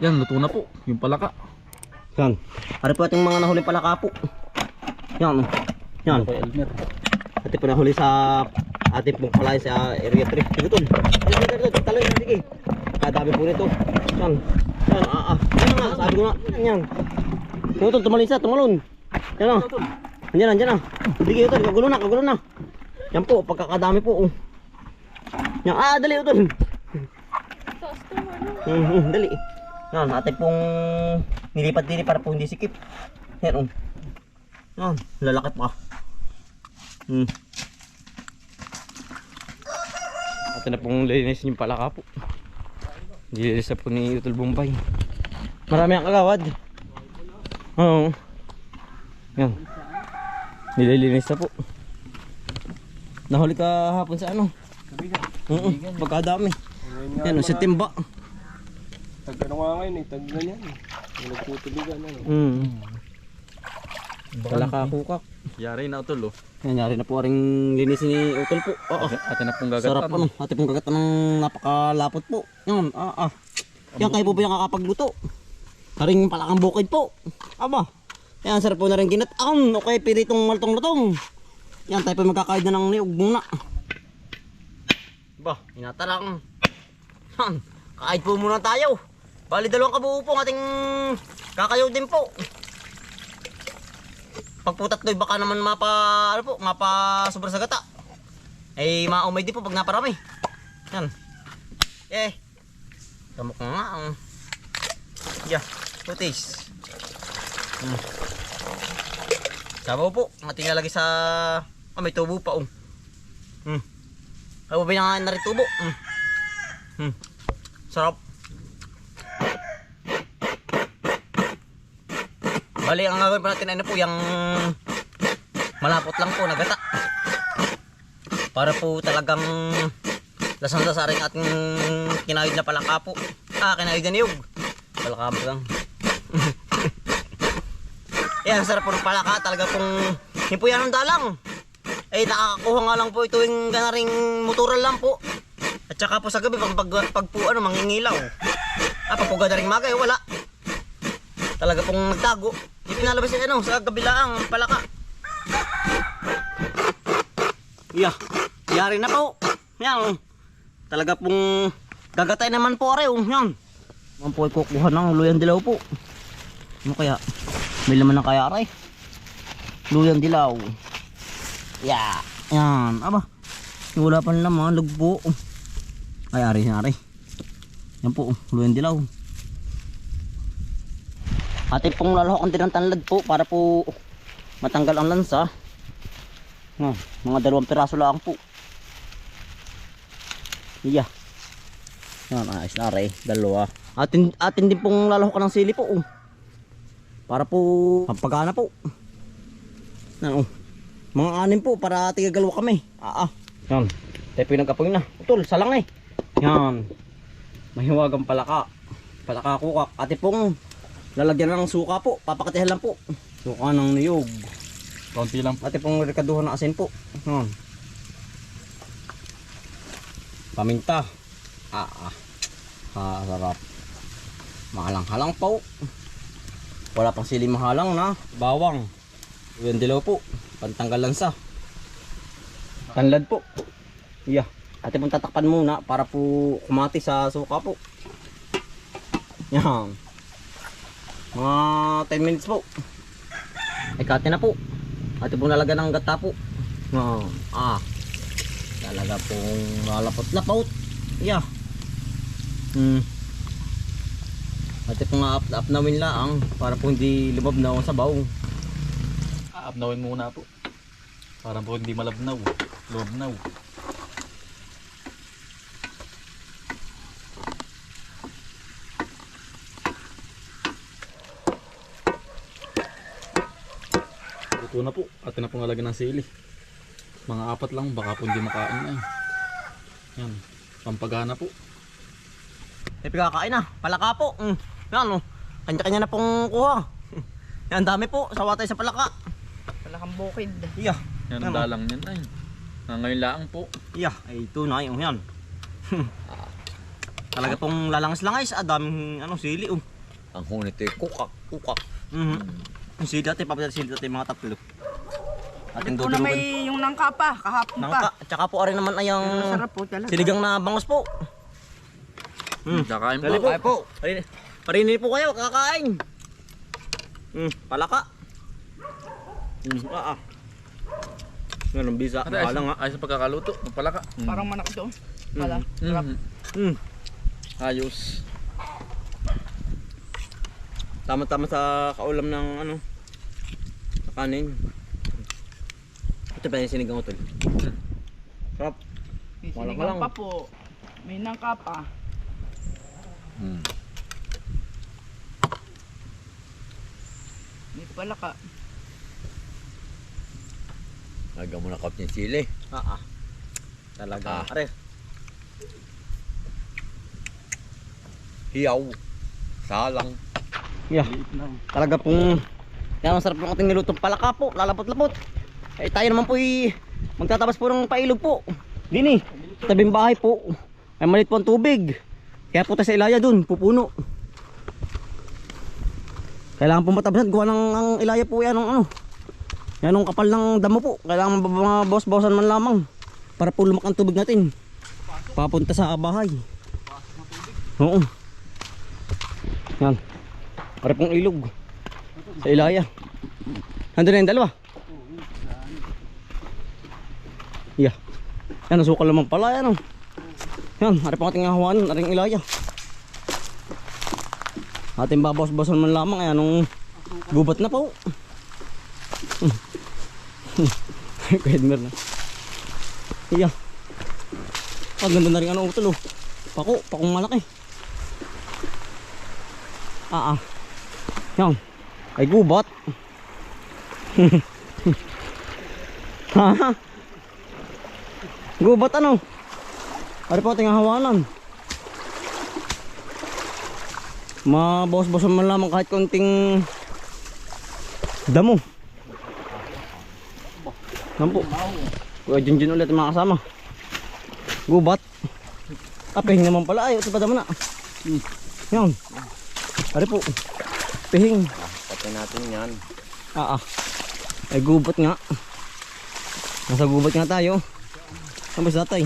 Yan, luto na po. Yung palaka. Yan. Ari po ating mga nahuling palaka po. Yan. Yan. Kay Elmer. Ate po nahuli sa ating pong palay sa area 3. Sige tol. Taloy na sige. Dami po nito. Yan. Yan. Yan nga. Sabi ko na. Yan. Sige tol. Tumalisa. Tumalon. Yan o. Andyan. Andyan na. Sige tol. Kagulo na. Kagulo na. Yan po. Pagkakadami po. Yan. Dali tol. Dali. Yan. Ating pong nilipat-dili para po hindi sikip. Yan o. Yan. Lalaki pa. Ito na pong linis yung palaka po. Nilinis na po ni Utol Bombay. Marami ang kagawad. Oo. Yan. Nililinis na po. Nahuli ka hapon sa ano? Pagkadami. Yan, sa timba. Tag ano nga ngayon eh, tag ganyan eh. Nagtutubigan na eh. Palaka kukak. Yari na Utol oh. Nangyari na po ring linis ni Utol po. Atin na pong gagatan. Sarap ano. Ate pong gagatan ng napakalapot po. Yan, Yan kayo po ba yung kakapagluto? Karing palakang bukid po. Aba. Yan, sarap po na rin ginat-ang. Okay, piritong maltong-lutong. Yan, tayo po magkakaid na ng niyog muna. Ba, inatalang. Yan, kaid po muna tayo. Bali dalawang kabuo po ang ating kakayaw din po. Pagputat doy baka naman mapa sobra sa gata. Ay maumay din po pag naparami. Yan. Kamok nga. Yeah, putis. Sabaw po, ating lalagay sa may tubo pa Ay ba yung na rin tubo? Sarap. Bali, ang gagawin pa natin ano po, yung malapot lang po, nagata. Para po talagang lasang-lasa rin ating kinahid na palaka po. Kinahid na niyog. Palaka mo lang. Yan, sarap po ng palaka. Talaga pong himpuyan ng dalang. Ay, nakakakuha nga lang po ito yung ganaring motoral lang po. At saka po sa gabi, pag po ano, mangingilaw. Pag po ganaring magay, wala. Talaga pong nagtago. Ipinalabas yung ano, sa kabilaang palaka. Yeah, yari na po. Yan. Talaga pong gagatay naman po are. Yan. Naman po ay kukuha ng luyang dilaw po. Ano kaya? May laman na kaya are. Luyang dilaw. Yeah. Yan. Aba. Wala pa naman. Lugbo. Ay, ari. Yan po. Luyang dilaw. Atin pong lalahokan din ng tanlad po para po matanggal ang lansa. Mga 2 piraso lang po. Iya. Yan, ayos na rin. 2. Atin din pong lalahokan ng sili po. Para po pampagana po. Yan, mga 6 po para tigagalawa kami. Yan. Tayo po yung nagkapoy na. Utol, salang eh. Yan. Mahiwagang palaka. Palaka kukak. Atin pong lalagyan ng suka po, papakatihan lang po. Suka ng niyog. Kaunti lang. Ate pong rekaduhan ng asin po. Paminta. Sarap. Mahalang-halang po. Wala pang sili mahalang na. Bawang. Yung dilaw po. Pantanggal lansa. Tanlad po. Yeah. Ate pong tatakpan muna para po kumati sa suka po. Yan. Mga 10 minutes po. Ay kate na po. Ate pong nalaga ng gata po. Talaga pong malapot-lapot. Yeah. Ate pong apnawin lang para po hindi lumab na sa sabaw. Aapnawin muna po. Para po hindi malabnaw. Lumabnaw. Ito na po, atin na pong nalagyan ng sili. Mga 4 lang, baka po hindi makain na. Yan, pampagana po. Kakain na, palaka po. Yan kanya-kanya na pong kuha. Yan, dami po, sawatay sa palaka. Palakang bukid. Iya. Yan ang dalang yan ay. Ngayon lang po. Iya, ay ito na yun. Yan. Talaga pong lalangas-langais. Daming sili oh. Ang hunit ay kukak. Yung sili dati, papadala sili dati mga tatlo. Ating Ito na dudulugan. may yung nangka pa, kahapon pa. Nangka, tsaka po rin naman ay ang Masarap po talaga. siligang na bangos po. Kakain Dali po. po. Parini po kayo, kakain. Palaka. Yan ang bisa. Ay, Wala nga. ayos sa pagkakaluto. Magpalaka. Parang manak ito. Pala. Sarap. Ayos. Tama-tama sa kaulam ng sa kanin. Ito pa yung sinigang utol. Sarap. May Walang sinigang lang. pa po. May nangka pa. May palaka. Naga mo na kap niya sili. Talaga. Ah. Are. Hiyaw. Salang. Yeah. Talaga pong yan ang sarap ng ating nilutong palaka po. Lalapot-lapot. Eh tayo naman po magtatabas po ng pailog po. Dini. Tabing bahay po. Ay malit po ang tubig. Kaya po tayo sa ilaya dun. Pupuno. Kailangan po matabasan. Gawa ng ang ilaya po yan ng yan ang kapal ng damo po. Kailangan mga boss-bossan man lamang. Para po lumak ang tubig natin. Papunta sa bahay. Oo. Yan. Para pong ilog. Sa ilaya. Nandun na yung dalawa. Yeah. Yan, nasukal naman pala yan. Yan, hari pang ating hawanan, ating ilaya. Ating babos-bosan man lamang. Ayan, nung gubat na po. Kedmer na. Yeah. Ganda na rin utol oh. Pakong malaki. Yan. Ay gubat. Haha. Gubat Ari po ating hawanan. Mabos-bosan man lamang kahit konting damo. Nampo. Kuya Junjun ulit mga kasama. Gubat. Pihing naman pala ay. Ito pa damo na. Yan. Ari po. Pihing. Patay natin yan. Ay gubat nga. Nasa gubat nga tayo. Saan ba tatay?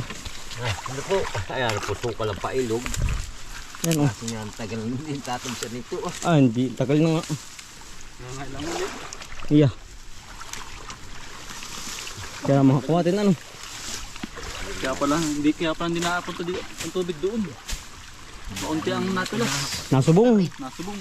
Ano po? Ayan po sukal ang pailog. Yan Kasi nga ang tagal din tatong siya nito. Hindi. Tagal na nga. Iya. Kaya makakuha natin Kaya pala hindi naapunta ang tubig doon. Kaunti ang natula. Nasubong. Nasubong.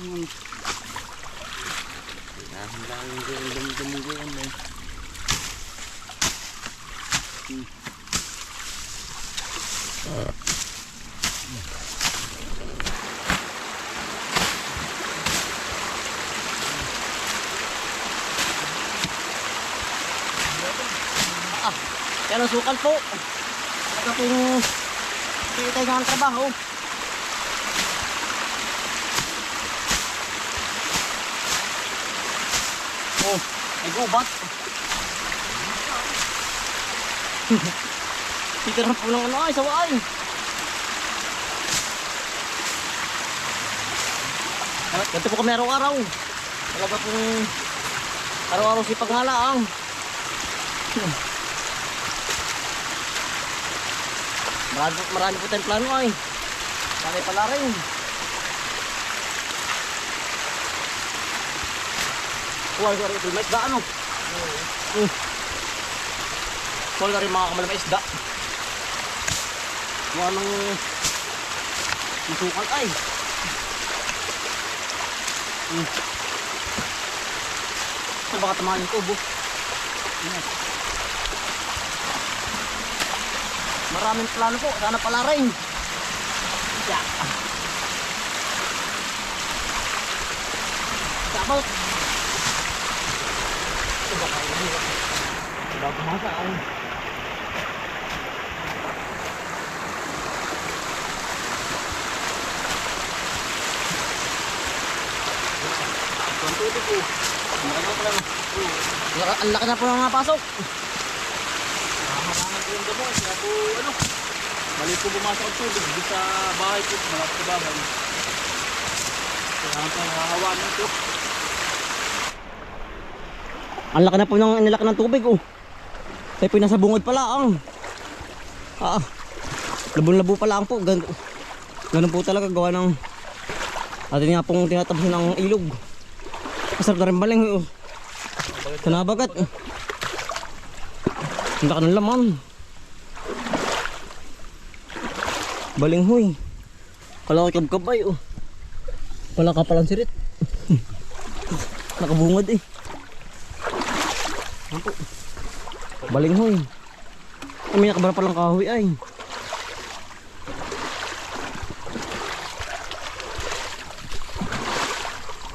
Yan ang sukal po. Talaga pong kitay nga ang trabaho. Oh, ay gubat. Titira po ng ay sawaan. Ganito po kami araw-araw. Talaga pong araw-araw si pangalaang. Marami po tayong plano ay. Marami pala rin. Huwag ka rin ito. May isda Huwag ka rin mga kamalang isda. Huwag nang masukal ay. Ito baka tamahan yung tubo. Maraming plano po. Sana pala rin. Yeah. Sabot. Ito ba kayo na? Ito ba kumasa ay? Ang tuto po. Ang laki na po lang napasok. Maraming po yung damo. Kaya po Mali po bumasok ang tubig dito sa bahay po, malapit sa bahay. Kailangan pa nakahawanan po. Ang laki na po ng inilaki ng tubig oh. Tayo po nasa bungod pala ang. Labong-labo pala ang po. Ganun po talaga gawa ng atin nga pong tinatapos ng ilog. Masarap na rin baling oh. Sa nabagat. Ang laki ng laman. Baling huy. Kala ko kabkabay oh. Pala ka palang sirit. Nakabungad eh. Baling huy. May nakabara palang kahoy ay.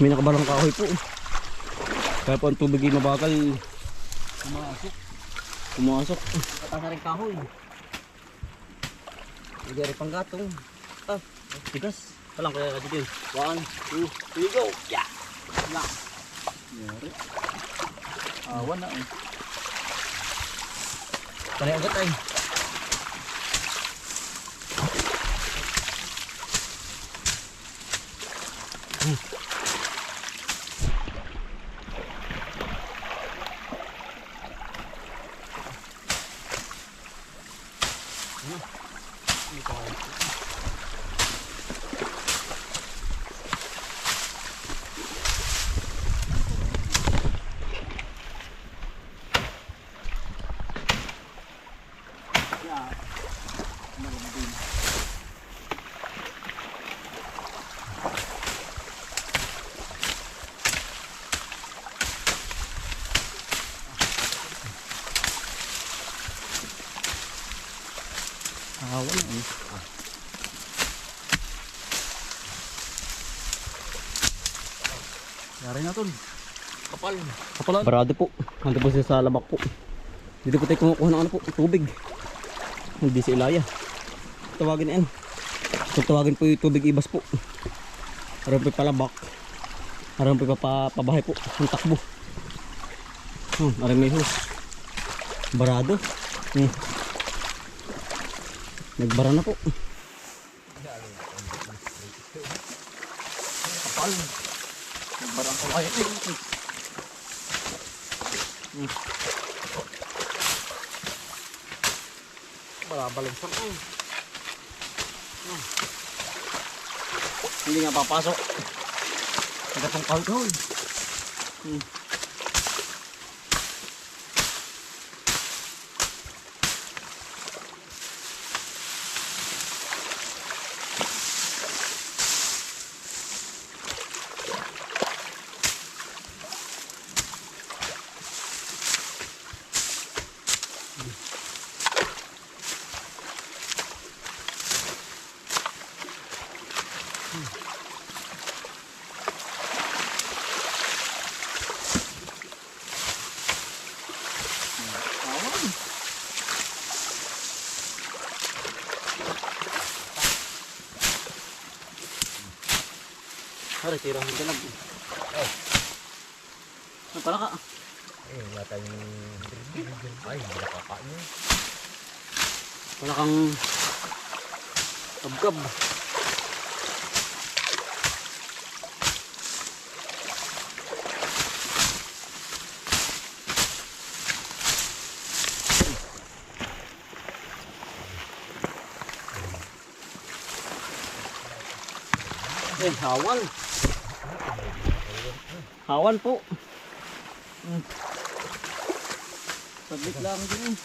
May nakabalang kahoy po. Kaya po ang tubig ay mabagal. Pumasok. Katasa rin kahoy. Hindi rin pang gatong. Tigas. Palang kaya ka dito. 1, 2, 3, go! Yeah! Lang. Yari. Awan na eh. Panay agad ay. Awan na eh. Yari na tol. Kapal. Kapalan. Barado po. Nandito po siya sa labak po. Dito po tayo kumukuha ng ano po, tubig. Hindi si Ilaya. Tawagin na yan. Tawagin po yung tubig ibas po. Aram po yung palabak. Aram po yung pabahay po. Ang takbo. Aram may hus. Barado. Nagbara na po. Kapal. Nagbarang kawaya eh. Balabalagsan ay. Hindi nga papasok. Nagatong kahul-kahul. Hari, tirang hindi lang. Ano pala ka? Wala tayong... Ay, hindi nakakain yun. Wala kang kabgab. Hawan. Hawan po. Sabit lang din.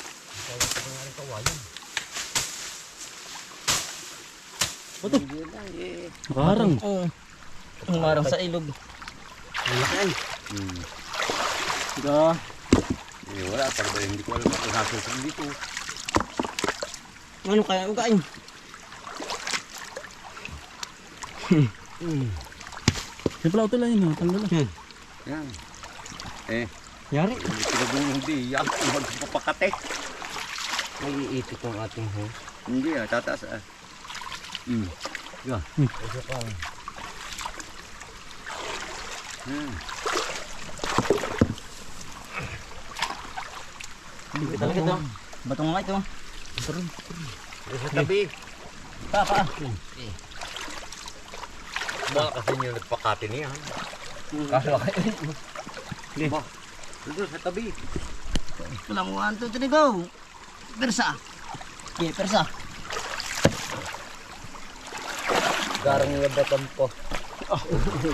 Ito. Marang. Marang sa ilog. Malaki. Diba? Wala, talaga hindi ko alam kung nasusunod dito. Ano kaya ugain? Yung pala ito lang yun. Tanggal lang. Yan. Yari. Hindi pinagulong di. Yan, magpapakate. May iipit ang ating host. Hindi tataas Yan. Talaga ito. Batong nga ito. Sa tabi. Pa. Baka kasi yung nagpakati niya. Kaso kayo. Doon sa tabi. Walang 1, 2, 3, go! Persa. Okay, persa. Garang labatan po.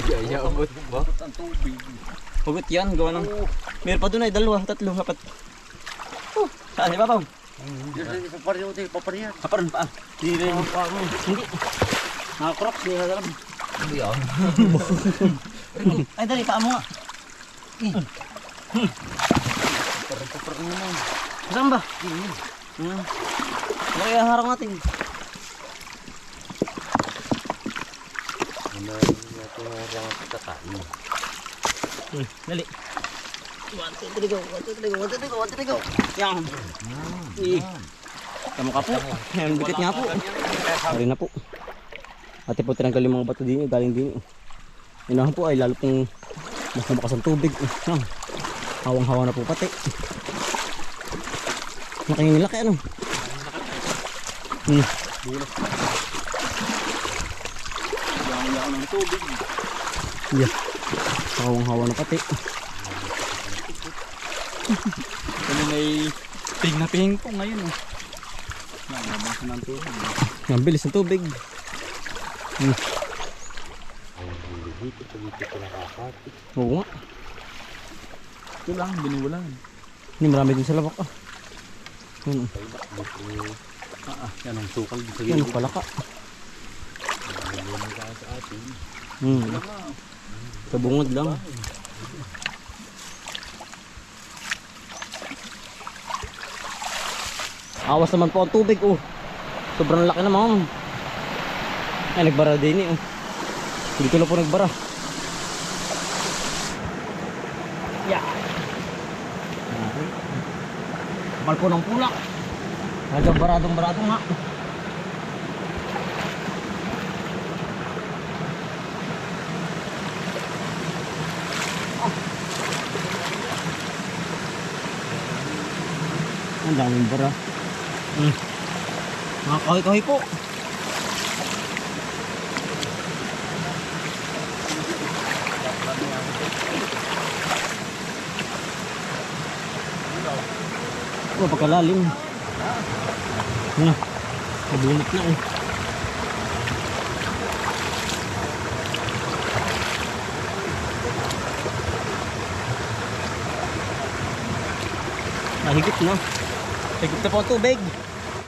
Yaya, abot ba? Hugot yan, gawa ng... Meron pa doon ay 2, 3, 4. Saan, di ba, Pao? Sa pariyote, papariyan. Kaparan pa. Hindi rin. Hindi. Nakakrocs, hindi na alam. Hindi ah. Ay, dali, paa mo nga. Saan ba? Kaya harang natin. Ano natin ang kakain. Dali. 1, 2, 3, go. 1, 2, 3, go. 1, 2, 3, go. 1, 2, 3, go. Yan. Tama ka po. Ayan, bukit nga po. Sorry na po. Ate po tinanggal yung mga bato din. Galing din. Inahan po ay lalo pong mas lumakas ang tubig. Hawang-hawa na po pati. Nakingilaki ano? Yang ng tubig. Yeah. Hawang-hawa na pati. Kami may pig na pingpong ngayon. Nalabasan ng tubig. Ang bilis ng tubig. Dito ko nakakati. Oo nga. Ito lang, biniwalan. Hindi marami din sa lawak ah. Yan, Yan ang sukal sa yan gilid. palaka. Kabungod lang. Awas naman po ang tubig oh. Sobrang laki naman. Ay nagbara din eh oh. Hindi ko lang po nagbara. Yeah. Kapal po ng pula. Medyo baradong-barado nga. Ang daming bara. Mga kahoy-kahoy po. Oh, pagkalalim. Nabunot na eh. Higit na po ang tubig.